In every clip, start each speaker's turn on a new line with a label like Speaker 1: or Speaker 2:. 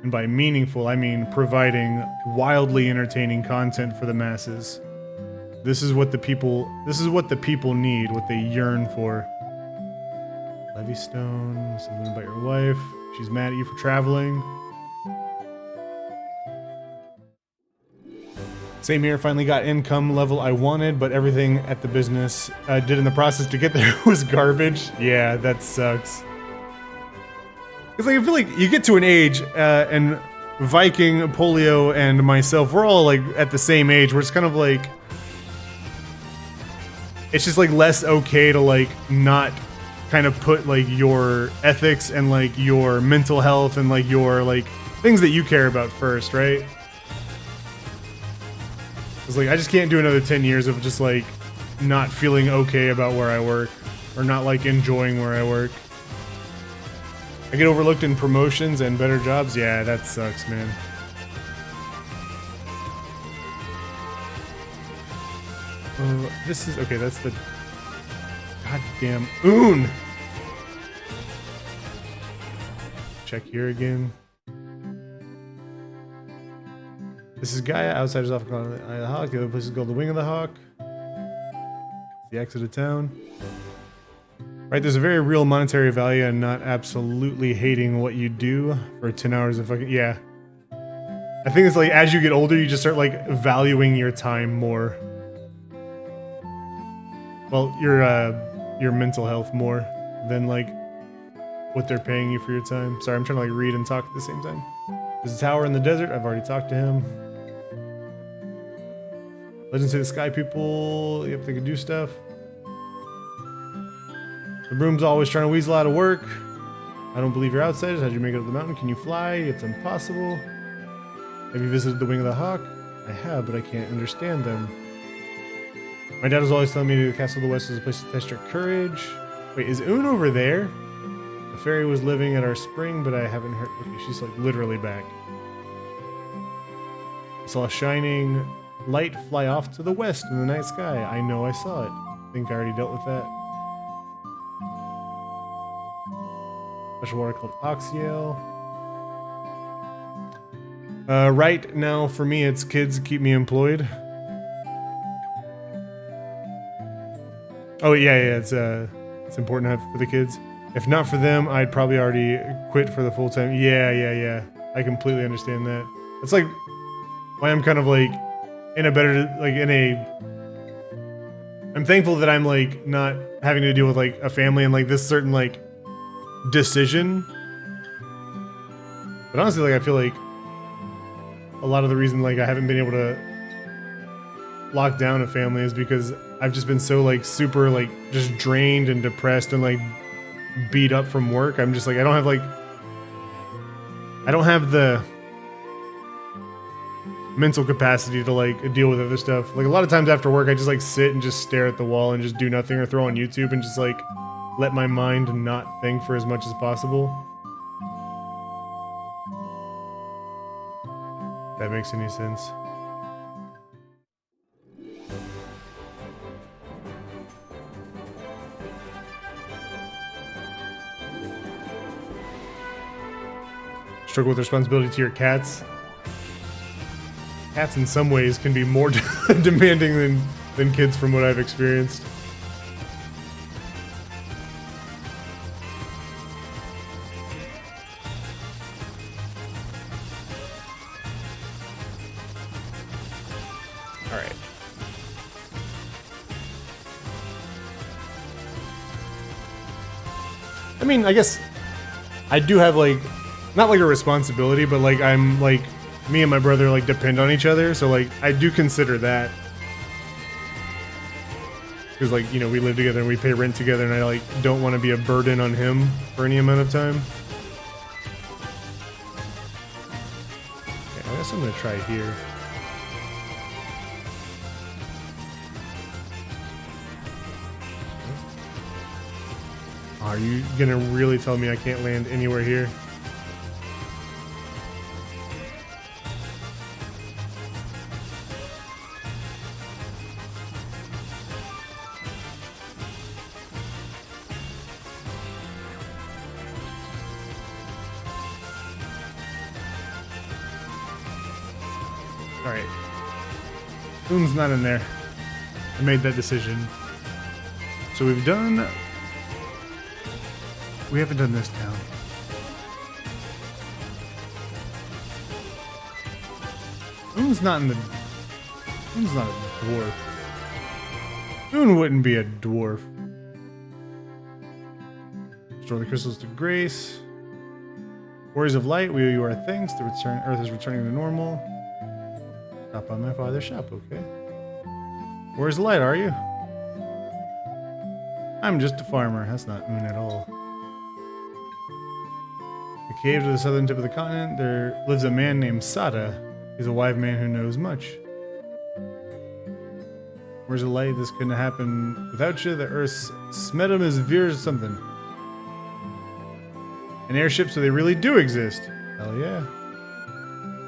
Speaker 1: And by meaningful, I mean providing wildly entertaining content for the masses. This is what the people need, what they yearn for. Levystone, something about your wife. She's mad at you for traveling. Same here, finally got income level I wanted, but everything at the business I did in the process to get there was garbage. Yeah, that sucks. Because like, I feel like you get to an age, and Viking, Polio, and myself, we're all like at the same age where it's kind of like, it's just like less okay to like not kind of put like your ethics and like your mental health and like your like things that you care about first, right? It's like I just can't do another 10 years of just like not feeling okay about where I work or not like enjoying where I work. I get overlooked in promotions and better jobs. Yeah, that sucks, man. This is okay. That's the goddamn Oon. Check here again. This is Gaia. Outside is off the Eye of the Hawk. The other place is called the Wing of the Hawk. The exit of town. Right, there's a very real monetary value and not absolutely hating what you do for 10 hours of fucking yeah. I think it's like as you get older, you just start like valuing your time more. Well, your mental health more than like what they're paying you for your time. Sorry, I'm trying to like read and talk at the same time. There's a tower in the desert. I've already talked to him. Legends say the sky people, yep, they can do stuff. The broom's always trying to weasel out of work. I don't believe you're outsiders. How'd you make it up the mountain? Can you fly? It's impossible. Have you visited the Wing of the Hawk? I have, but I can't understand them. My dad was always telling me the Castle of the West is a place to test your courage. Wait, is Un over there? The fairy was living at our spring, but I haven't heard. Okay, she's like literally back. I saw a shining light fly off to the west in the night sky. I know I saw it. I think I already dealt with that. Special water called Oxyale. Right now, for me, it's kids keep me employed. Oh yeah, it's important to have for the kids. If not for them, I'd probably already quit for the full time. Yeah. I completely understand that. It's like why I'm kind of like in a better I'm thankful that I'm like not having to deal with like a family and like this certain like decision. But honestly, like I feel like a lot of the reason like I haven't been able to lock down a family is because I've just been so like super like just drained and depressed and like beat up from work. I'm just like I don't have the mental capacity to like deal with other stuff. Like a lot of times after work I just like sit and just stare at the wall and just do nothing or throw on YouTube and just like let my mind not think for as much as possible. If that makes any sense. Struggle with responsibility to your cats. Cats in some ways can be more demanding than kids from what I've experienced. All right. I mean, I guess I do have like not like a responsibility, but like I'm like me and my brother like depend on each other, so like I do consider that because like you know we live together and we pay rent together, and I like don't want to be a burden on him for any amount of time. Okay, I guess I'm gonna try here. Are you gonna really tell me I can't land anywhere here? Alright. Boom's not in there. I made that decision. So we've done... We haven't done this town. Boom's not in the... Boom's not a dwarf. Boom wouldn't be a dwarf. Restore the crystals to grace. Warriors of light, we owe you our thanks. The Earth is returning to normal. Stop by my father's shop, okay? Warriors of light, are you? I'm just a farmer. That's not moon at all. The cave to the southern tip of the continent, there lives a man named Sada. He's a wise man who knows much. Where's the light? This couldn't happen without you. The Earth's smedum is veers something. An airship, so they really do exist. Hell yeah.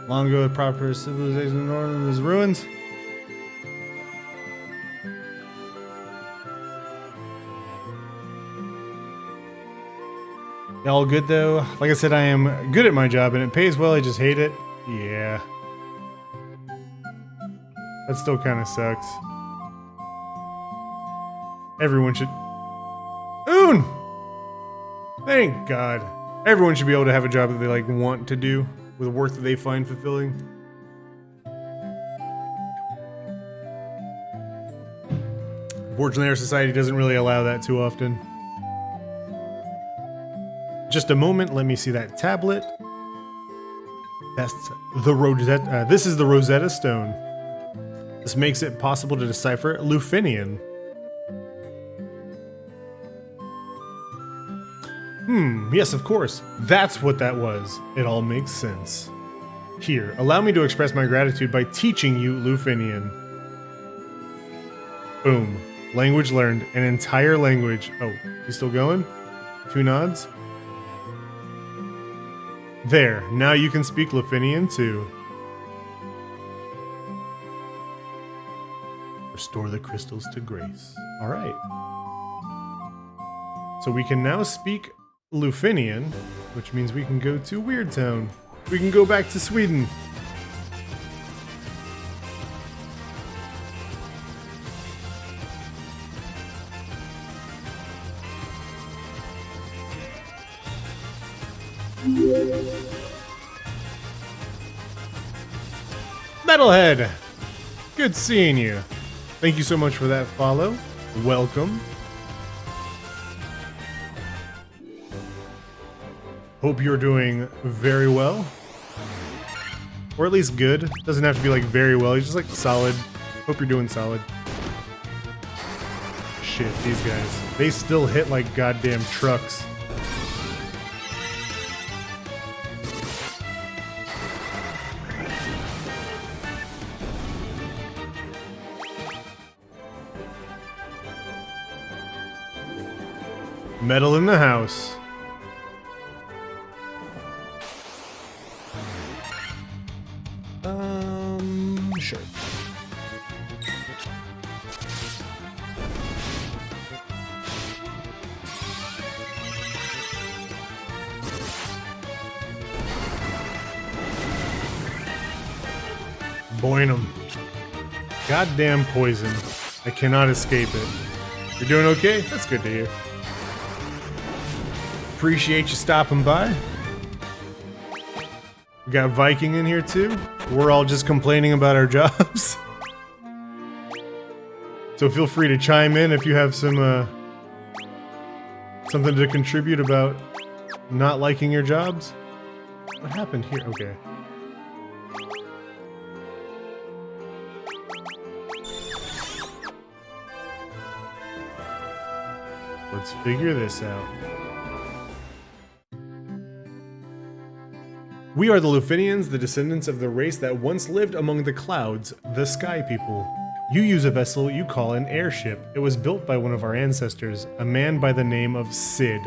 Speaker 1: Long ago, a proper civilization in Northern was ruins. All good though. Like I said, I am good at my job and it pays well. I just hate it. Yeah. That still kind of sucks. Everyone should... Oon! Thank God. Everyone should be able to have a job that they like want to do with work that they find fulfilling. Unfortunately, our society doesn't really allow that too often. Just a moment, let me see that tablet. That's the Rosetta. This is the Rosetta Stone. This makes it possible to decipher Lufinian. Yes, of course. That's what that was. It all makes sense. Here, allow me to express my gratitude by teaching you Lufinian. Boom. Language learned. An entire language. Oh, you still going? 2 nods. There. Now you can speak Lufinian too. Restore the crystals to grace. Alright. So we can now speak Lufinian, which means we can go to Weird Town. We can go back to Sweden. Metalhead! Good seeing you. Thank you so much for that follow. Welcome. Hope you're doing very well. Or at least good. Doesn't have to be like very well, he's just like solid. Hope you're doing solid. Shit, these guys. They still hit like goddamn trucks. Metal in the house. Sure. Boinum. Goddamn poison. I cannot escape it. You're doing okay? That's good to hear. Appreciate you stopping by. We got Viking in here too. We're all just complaining about our jobs. So feel free to chime in if you have some something to contribute about not liking your jobs. What happened here? Okay. Let's figure this out. We are the Lufinians, the descendants of the race that once lived among the clouds, the Sky People. You use a vessel you call an airship. It was built by one of our ancestors, a man by the name of Sid.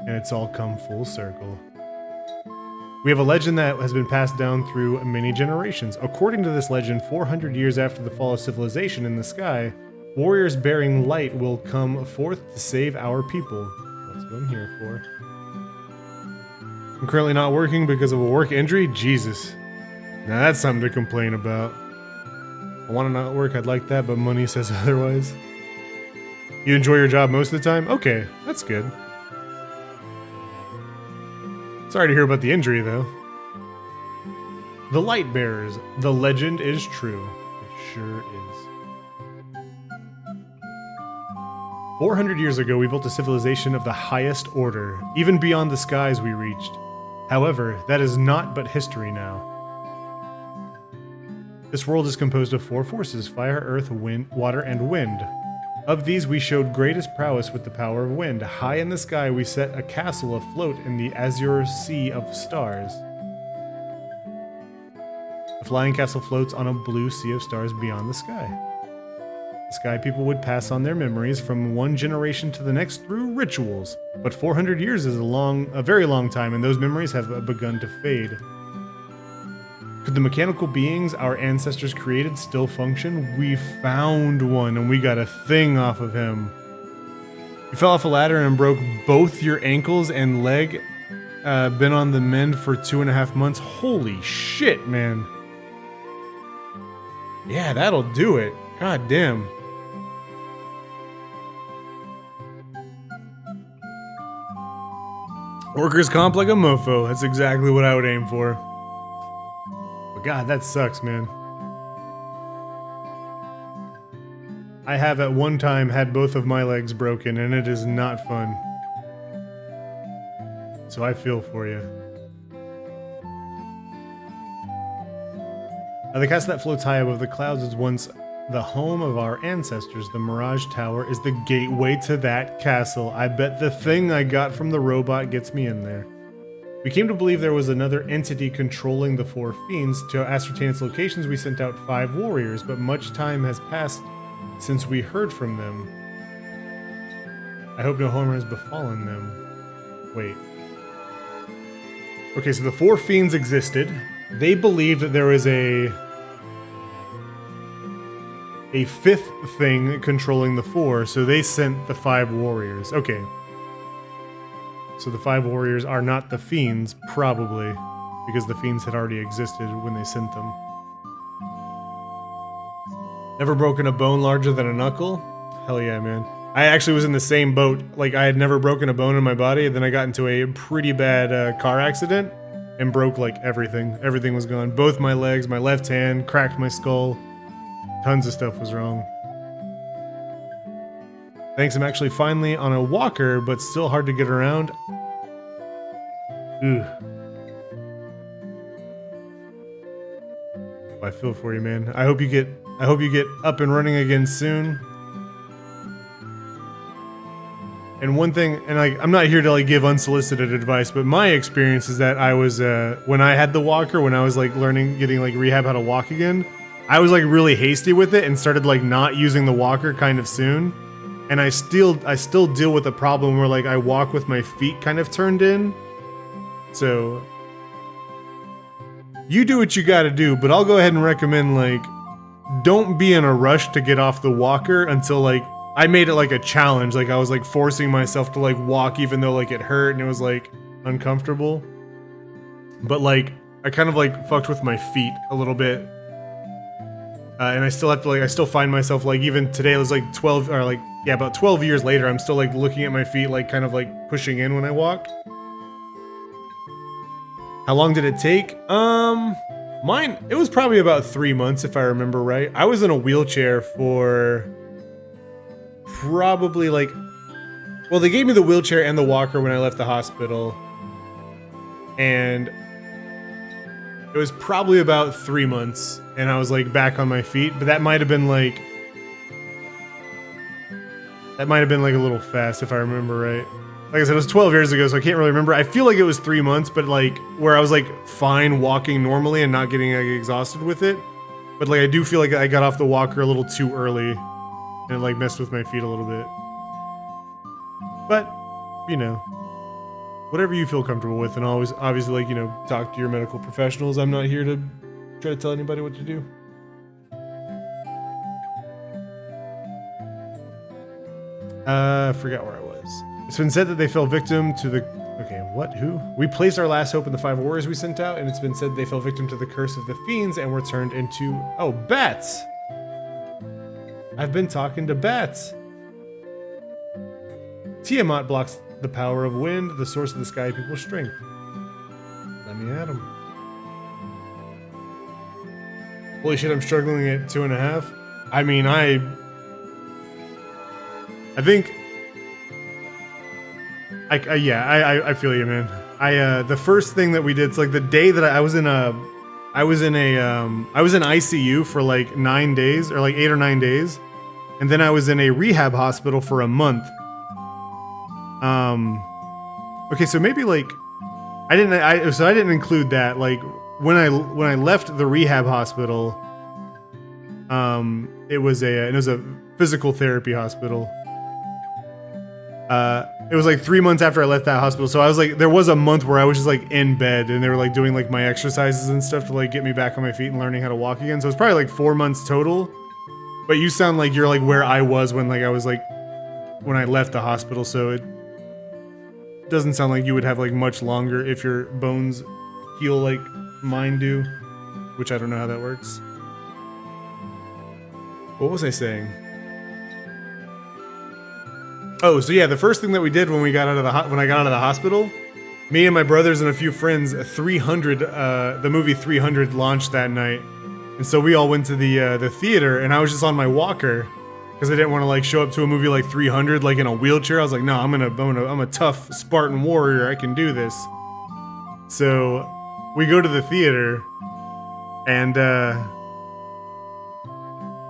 Speaker 1: And it's all come full circle. We have a legend that has been passed down through many generations. According to this legend, 400 years after the fall of civilization in the sky, warriors bearing light will come forth to save our people. That's what I'm here for. I'm currently not working because of a work injury? Jesus. Now that's something to complain about. I want to not work, I'd like that, but money says otherwise. You enjoy your job most of the time? Okay, that's good. Sorry to hear about the injury, though. The Light Bearers. The legend is true. It sure is. 400 years ago, we built a civilization of the highest order, even beyond the skies we reached. However, that is not but history now. This world is composed of 4 forces: fire, earth, wind, water, and wind. Of these, we showed greatest prowess with the power of wind. High in the sky, we set a castle afloat in the azure sea of stars. The flying castle floats on a blue sea of stars beyond the sky. The sky people would pass on their memories from one generation to the next through rituals. But 400 years is a very long time, and those memories have begun to fade. Could the mechanical beings our ancestors created still function? We found one, and we got a thing off of him. You fell off a ladder and broke both your ankles and leg. Been on the mend for 2.5 months. Holy shit, man. Yeah, that'll do it. God damn. Workers' comp like a mofo. That's exactly what I would aim for. God, that sucks, man. I have at one time had both of my legs broken, and it is not fun. So I feel for you. The castle that floats high above the clouds is once the home of our ancestors. The Mirage Tower is the gateway to that castle. I bet the thing I got from the robot gets me in there. We came to believe there was another entity controlling the 4 fiends. To ascertain its locations, we sent out 5 warriors, but much time has passed since we heard from them. I hope no harm has befallen them. Wait. Okay, so the 4 fiends existed. They believed that there was a 5th thing controlling the 4, so they sent the 5 warriors. Okay. So the 5 warriors are not the fiends, probably, because the fiends had already existed when they sent them. Never broken a bone larger than a knuckle? Hell yeah, man. I actually was in the same boat. Like, I had never broken a bone in my body, and then I got into a pretty bad car accident and broke, like, everything. Everything was gone. Both my legs, my left hand, cracked my skull. Tons of stuff was wrong. Thanks, I'm actually finally on a walker, but still hard to get around. Ugh. I feel for you, man. I hope you get up and running again soon. And one thing, and like, I'm not here to like give unsolicited advice, but my experience is that I was when I had the walker, when I was like getting like rehab how to walk again, I was like really hasty with it and started like not using the walker kind of soon. And I still deal with the problem where like I walk with my feet kind of turned in. So you do what you gotta do, but I'll go ahead and recommend like don't be in a rush to get off the walker until like I made it like a challenge. Like I was like forcing myself to like walk even though like it hurt and it was like uncomfortable. But like I kind of like fucked with my feet a little bit. And I still have to like, I still find myself like, even today it was like 12 or like, yeah, about 12 years later, I'm still like looking at my feet, like kind of like pushing in when I walk. How long did it take? Mine, it was probably about 3 months if I remember right. I was in a wheelchair for probably like, well, they gave me the wheelchair and the walker when I left the hospital. And it was probably about 3 months and I was like back on my feet, but that might have been like a little fast if I remember right. Like I said, it was 12 years ago, so I can't really remember. I feel like it was 3 months, but like where I was like fine walking normally and not getting like exhausted with it. But like I do feel like I got off the walker a little too early and it like messed with my feet a little bit. But, you know, whatever you feel comfortable with, and always, obviously, like, you know, talk to your medical professionals. I'm not here to try to tell anybody what to do. I forgot where I was. It's been said that they fell victim to the Okay, what? Who? We placed our last hope in the 5 warriors we sent out, and it's been said they fell victim to the curse of the fiends and were turned into... Oh, bats! I've been talking to bats. Tiamat blocks the power of wind, the source of the sky people's strength. Let me at him. Holy shit, I'm struggling at 2.5. I mean, I think... I feel you, man. The first thing that we did, it's like the day that I was in ICU for like 9 days, or like 8 or 9 days, and then I was in a rehab hospital for a month. Okay, so maybe like I didn't include that. Like when I left the rehab hospital, it was a physical therapy hospital. It was like 3 months after I left that hospital, so I was like, there was a month where I was just like in bed, and they were like doing like my exercises and stuff to like get me back on my feet and learning how to walk again. So it's probably like 4 months total. But you sound like you're like where I was when I left the hospital, so it doesn't sound like you would have like much longer if your bones heal like mine do, which I don't know how that works. What was I saying? Oh, so yeah, the first thing that we did when I got out of the hospital, me and my brothers and a few friends, the movie 300 launched that night, and so we all went to the theater, and I was just on my walker because I didn't want to like show up to a movie like 300 like in a wheelchair. I was like, no, I'm a tough Spartan warrior. I can do this. So we go to the theater, and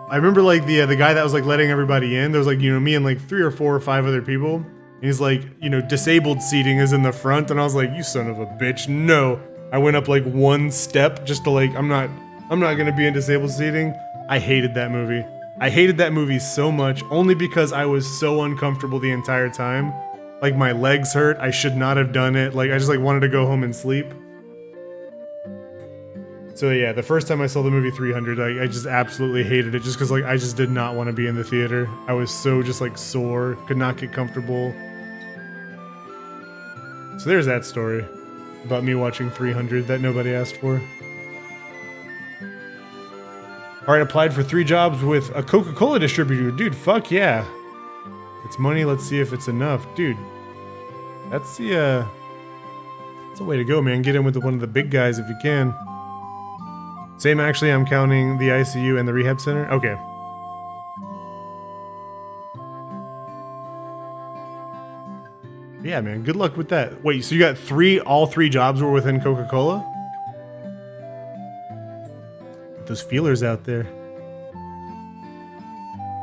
Speaker 1: I remember like the guy that was like letting everybody in. There was like, you know, me and like 3 or 4 or 5 other people. And he's like, you know, disabled seating is in the front, and I was like, you son of a bitch, no. I went up like 1 step just to like, I'm not gonna be in disabled seating. I hated that movie. I hated that movie so much, only because I was so uncomfortable the entire time. Like my legs hurt. I should not have done it. Like I just like wanted to go home and sleep. So yeah, the first time I saw the movie 300, I just absolutely hated it just because like I just did not want to be in the theater. I was so just like sore, could not get comfortable. So there's that story about me watching 300 that nobody asked for. Alright, applied for 3 jobs with a Coca-Cola distributor. Dude, fuck yeah. It's money, let's see if it's enough. Dude, that's the way to go, man. Get in with one of the big guys if you can. Same, actually, I'm counting the ICU and the rehab center. Okay. Yeah, man, good luck with that. Wait, so you got all three jobs were within Coca-Cola? Those feelers out there.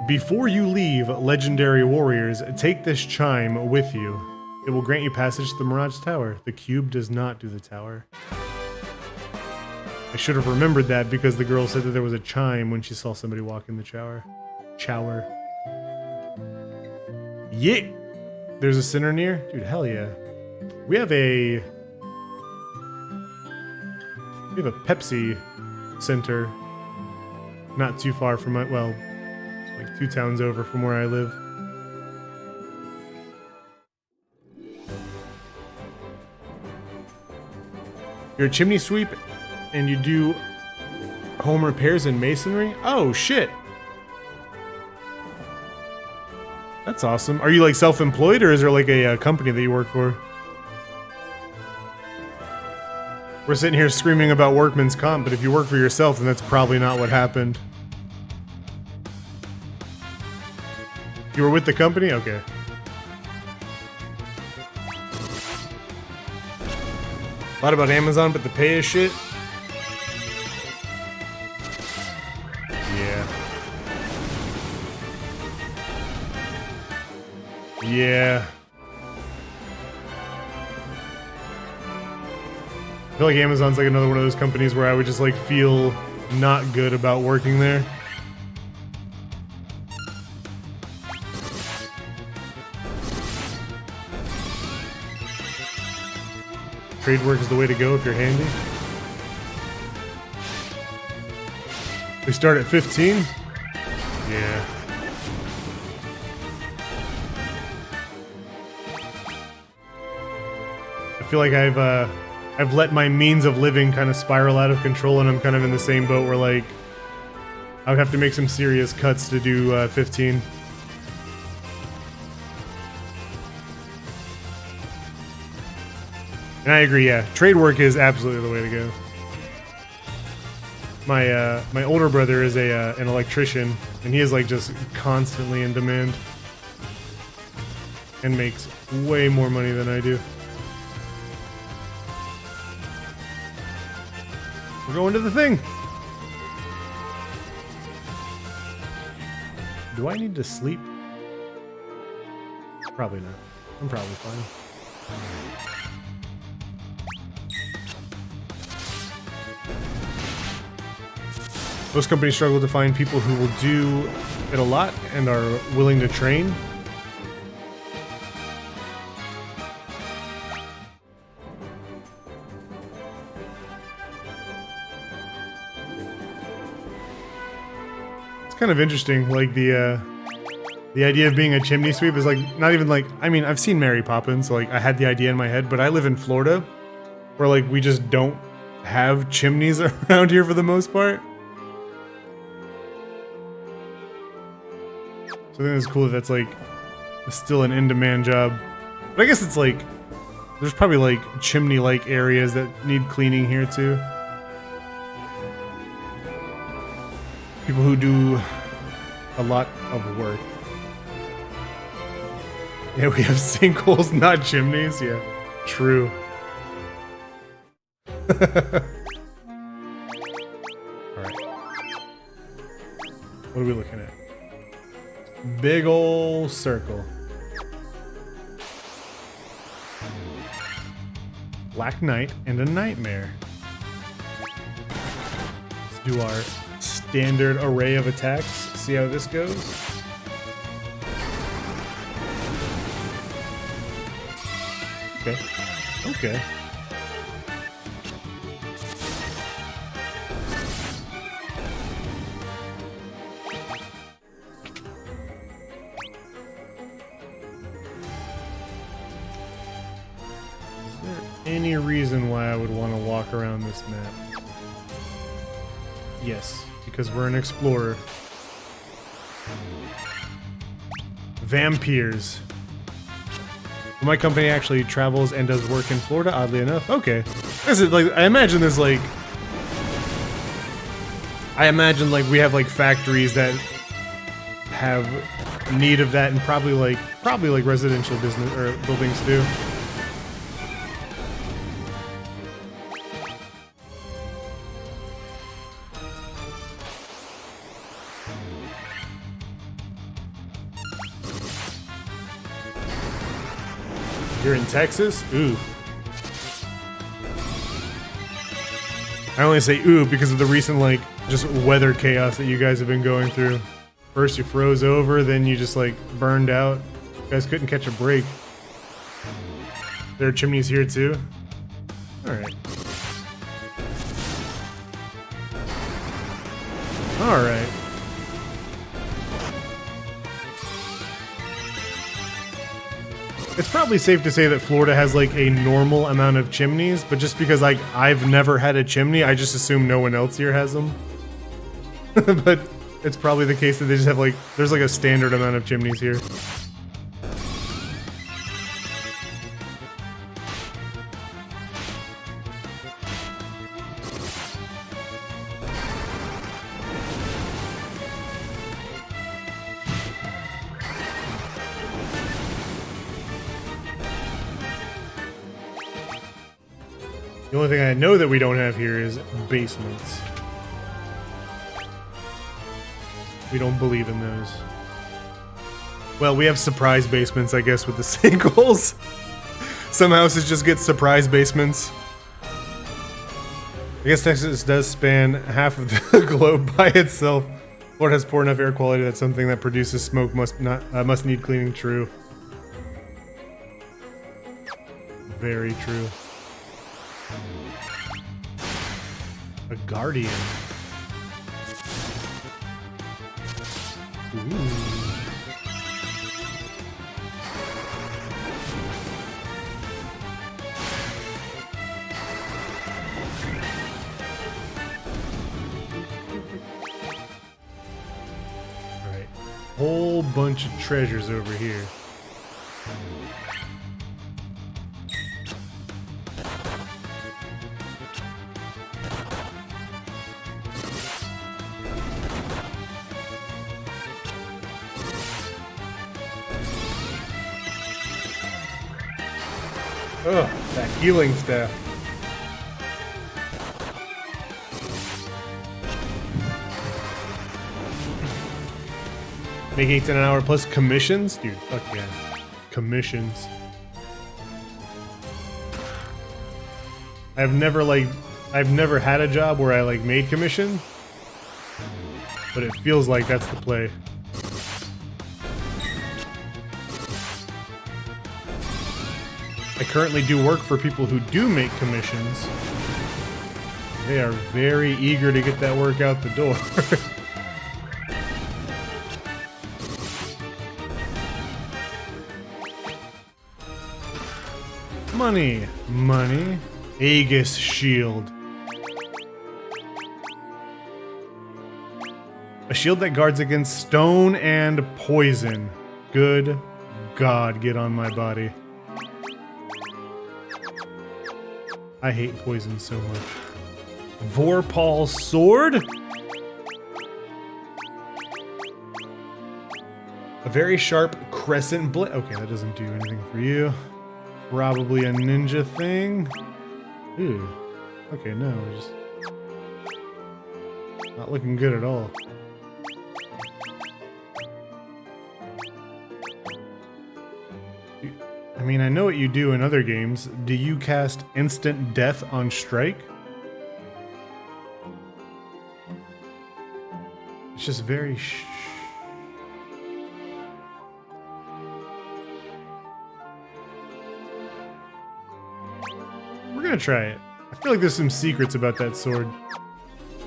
Speaker 1: Before you leave, legendary warriors, take this chime with you. It will grant you passage to the Mirage Tower. The cube does not do the tower. I should have remembered that because the girl said that there was a chime when she saw somebody walk in the shower. Yeah! There's a center near? Dude, hell yeah. We have a Pepsi center not too far from my, well, like 2 towns over from where I live. You're a chimney sweep and you do home repairs and masonry? Oh, shit. That's awesome. Are you like self-employed or is there like a company that you work for? We're sitting here screaming about workman's comp, but if you work for yourself, then that's probably not what happened. You were with the company? Okay. A lot about Amazon, but the pay is shit. Yeah. Yeah. I feel like Amazon's like another one of those companies where I would just like feel not good about working there. Trade work is the way to go if you're handy. They start at 15? Yeah. feel like I've let my means of living kind of spiral out of control, and I'm kind of in the same boat where like I would have to make some serious cuts to do 15. And I agree, yeah. Trade work is absolutely the way to go. My older brother is an electrician, and he is like just constantly in demand. And makes way more money than I do. We're going to the thing! Do I need to sleep? Probably not. I'm probably fine. Most companies struggle to find people who will do it a lot and are willing to train. It's kind of interesting, like the idea of being a chimney sweep is like not even like, I mean, I've seen Mary Poppins, so like I had the idea in my head, but I live in Florida where like we just don't have chimneys around here for the most part. So I think it's cool that that's like still an in-demand job. But I guess it's like there's probably like chimney-like areas that need cleaning here too. People who do a lot of work. Yeah, we have sinkholes, not chimneys. Yeah, true. Alright. What are we looking at? Big ol' circle. Black Knight and a Nightmare. Let's do our standard array of attacks. See how this goes. Okay. Okay. Any reason why I would want to walk around this map? Yes, because we're an explorer. Vampires. My company actually travels and does work in Florida, oddly enough. Okay. This is like, I imagine we have like factories that have need of that, and probably like residential business or buildings too. You're in Texas? Ooh. I only say ooh because of the recent, like, just weather chaos that you guys have been going through. First you froze over, then you just, like, burned out. You guys couldn't catch a break. There are chimneys here, too? Alright. Alright. It's probably safe to say that Florida has like a normal amount of chimneys, but just because like I've never had a chimney, I just assume no one else here has them. But it's probably the case that they just have like, there's like a standard amount of chimneys here. The only thing I know that we don't have here is basements. We don't believe in those. Well, we have surprise basements, I guess, with the sinkholes. Some houses just get surprise basements. I guess Texas does span half of the globe by itself. Florida has poor enough air quality that something that produces smoke must need cleaning. True. Very true. A guardian. Ooh. whole bunch of treasures over here. Ugh, that healing staff. Make 18 an hour plus commissions? Dude, fuck yeah. Commissions. I've never had a job where I like made commission, but it feels like that's the play. I currently do work for people who do make commissions. They are very eager to get that work out the door. Money, money. Aegis shield. A shield that guards against stone and poison. Good God, get on my body. I hate poison so much. Vorpal's sword? A very sharp crescent blade. Okay, that doesn't do anything for you. Probably a ninja thing. Ooh. Okay, no, just not looking good at all. I mean, I know what you do in other games. Do you cast instant death on strike? It's just very We're gonna try it. I feel like there's some secrets about that sword.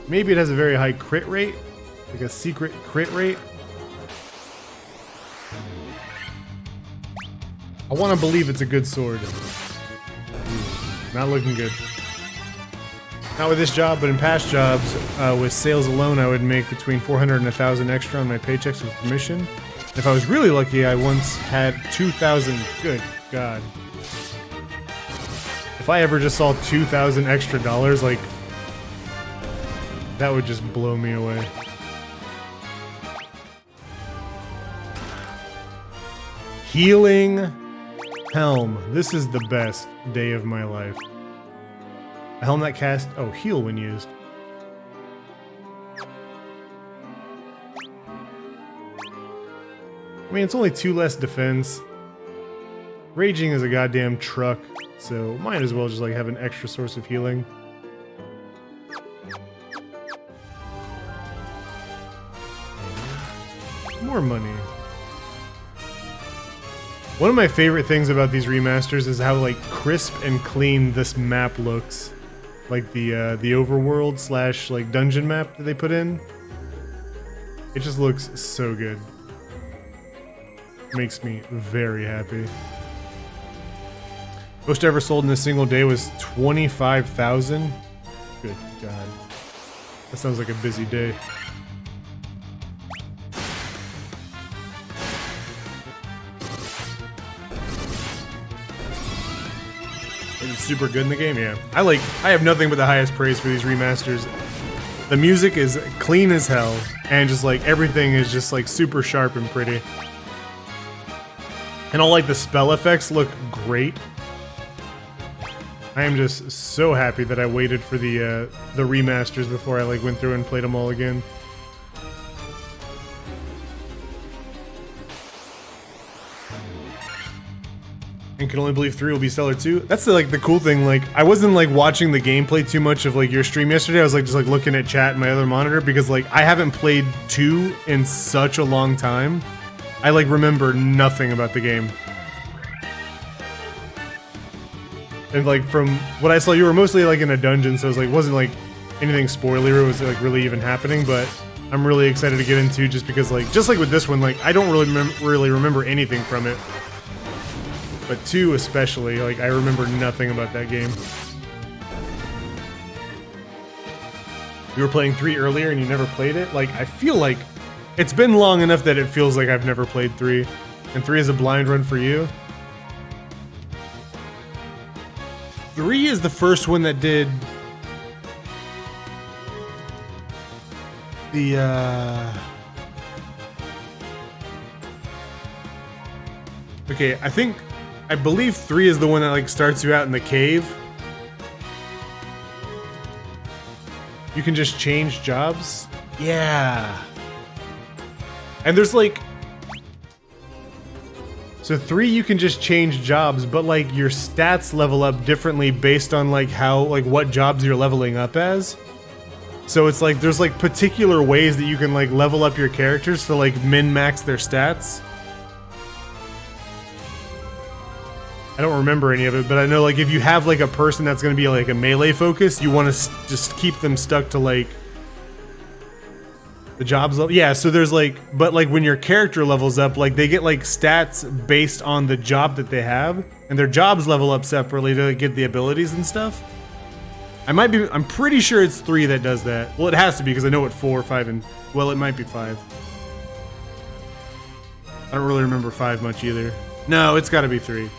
Speaker 1: Maybe it has a very high crit rate, like a secret crit rate. I want to believe it's a good sword. Not looking good. Not with this job, but in past jobs, with sales alone, I would make between 400 and 1,000 extra on my paychecks with commission. If I was really lucky, I once had 2,000. Good God. If I ever just saw 2,000 extra dollars, like, that would just blow me away. Healing helm. This is the best day of my life. A helm that casts... Oh, heal when used. I mean, it's only 2 less defense. Raging is a goddamn truck, so might as well just like have an extra source of healing. More money. One of my favorite things about these remasters is how like crisp and clean this map looks. Like the overworld slash like dungeon map that they put in. It just looks so good. Makes me very happy. Most ever sold in a single day was 25,000. Good God. That sounds like a busy day. It's super good in the game, yeah. I have nothing but the highest praise for these remasters. The music is clean as hell, and just like everything is just like super sharp and pretty. And all like the spell effects look great. I am just so happy that I waited for the remasters before I like went through and played them all again. And can only believe 3 will be stellar too. That's the cool thing. Like, I wasn't like watching the gameplay too much of like your stream yesterday. I was like just like looking at chat in my other monitor because like I haven't played 2 in such a long time. I like remember nothing about the game. And like from what I saw, you were mostly like in a dungeon, so it was like wasn't like anything spoilery. It was like really even happening, but I'm really excited to get into just because like just like with this one, like I don't really remember anything from it. But 2 especially, like I remember nothing about that game. You were playing 3 earlier and you never played it? Like I feel like It's been long enough that it feels like I've never played 3. And 3 is a blind run for you. 3 is the first one that did the okay, I believe 3 is the one that like starts you out in the cave. You can just change jobs. Yeah. And there's like, so 3 you can just change jobs, but like your stats level up differently based on like what jobs you're leveling up as. So it's like there's like particular ways that you can like level up your characters to like min-max their stats. I don't remember any of it, but I know like if you have like a person that's gonna be like a melee focus, you want to just keep them stuck to like the jobs level. Yeah, so there's like, but like when your character levels up, like they get like stats based on the job that they have, and their jobs level up separately to like, get the abilities and stuff. I'm pretty sure it's 3 that does that. Well, it has to be because I know what 4, 5, and well, it might be 5. I don't really remember 5 much either. No, it's got to be 3.